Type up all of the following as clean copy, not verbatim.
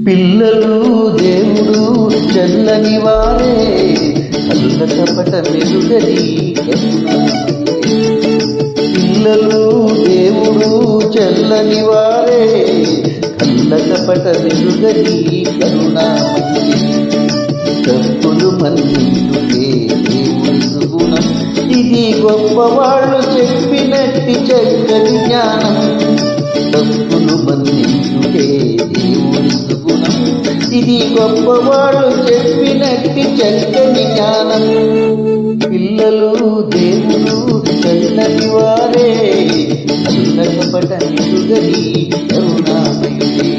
పిల్లలు దేవుడు చల్లని వారే, కళ్ళ కపట మెరుగని పిల్లలు దేవుడు చల్లని వారే, కళ్ళ కపట మెరుగని కరుణామయి. తప్పులు మన్నించుటే దేవుని సుగుణం, ఇది గొప్పవాళ్ళు చెప్పినట్టి చక్కని జ్ఞానం. తప్పులు మన్నించుటే దేవుని సుగుణం, ఇది గొప్పవాళ్ళు చెప్పినట్టి చక్కని జ్ఞానం. పిల్లలు దేవుడు చల్లని వారే, కళ్ళకపట మెరుగని కరుణామయుడే.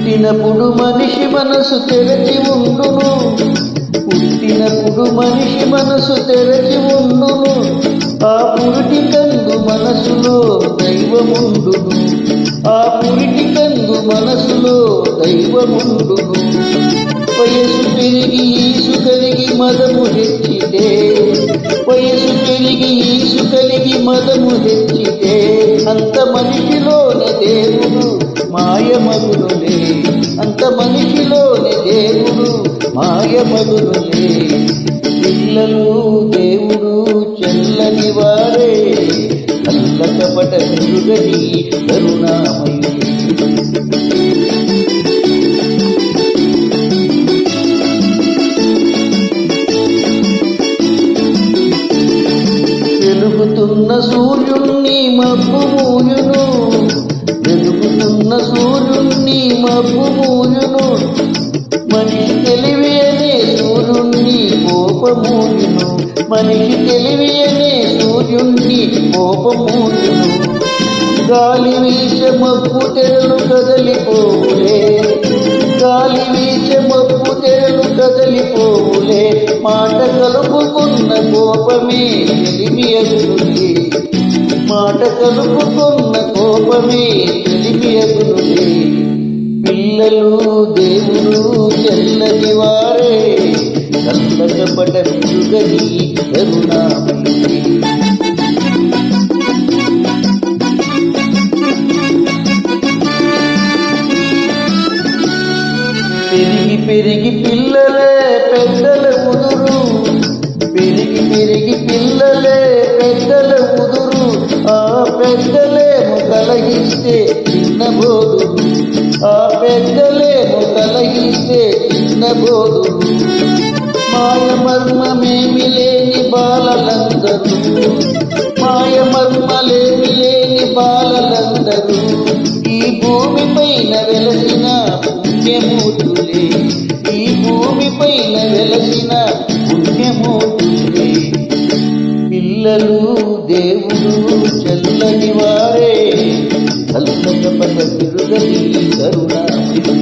పుట్టినప్పుడు మనిషి మనసు తెరచి ఉండును, పుట్టినప్పుడు మనిషి మనసు తెరచి ఉండును, ఆ పురిటి కందు మనసులో దైవముండును, ఆ పురిటి కందు మనసులో దైవముండును. వయసు పెరిగి ఈసు కలిగి మదము హెచ్చితే, వయసు పెరిగి ఈసు కలిగి మదము హెచ్చితే, అంత మనిషిలోనే దేవుడు మాయమగునులే, అంత మనిషిలోనే దేవుడు మాయమగునులే. పిల్లలు దేవుడు చల్లని వారే, కళ్ళ కపట మెరుగని కరుణామయుడే. వెలుగుతున్న సూర్యుణ్ణి మబ్బు మూయును, వెలుగుతున్న సూర్యుణ్ణి మబ్బు మూయును, మనిషి తెలివి అనే సూర్యుణ్ణి కోపమూయును, మనిషి తెలివి అనే సూర్యుణ్ణి కోపమూయును. గాలి వీచే మబ్బు తెరలు కదలిపోవులే, గాలి వీచే మబ్బు తెరలు కదలిపోవులే, మాట కలుపుకున్న కోపమే తెలివి అగునులే, మాట కలుపుకున్న కోపమే తెలివి అగునులే. పిల్లలు దేవుడు చల్లని వారే, కళ్ళ కపట మెరుగని కరుణామయుడే. పెరిగి పెరిగి పిల్లలే పెద్దల ముదురు, పెరిగి పెరిగి పిల్లలే పెద్దల ముదురు, ఆ పెద్దలేమో కలగిస్తే చిన్నబోదు, ఆ పెద్దలేమో కలగిస్తే చిన్నబోదు. మాయమర్మమేమి లేని బాలలందరూ, మాయమర్మలేమి లేని బాలలందరూ, ఈ భూమి పైన వెలసిన పుణ్యమూర్తులే, ఈ భూమి పైన వెలసిన పుణ్యమూర్తులే. పిల్లలు దేవుడు చల్లని వారే, కళ్ళ కపట మెరుగని కరుణామయుడే.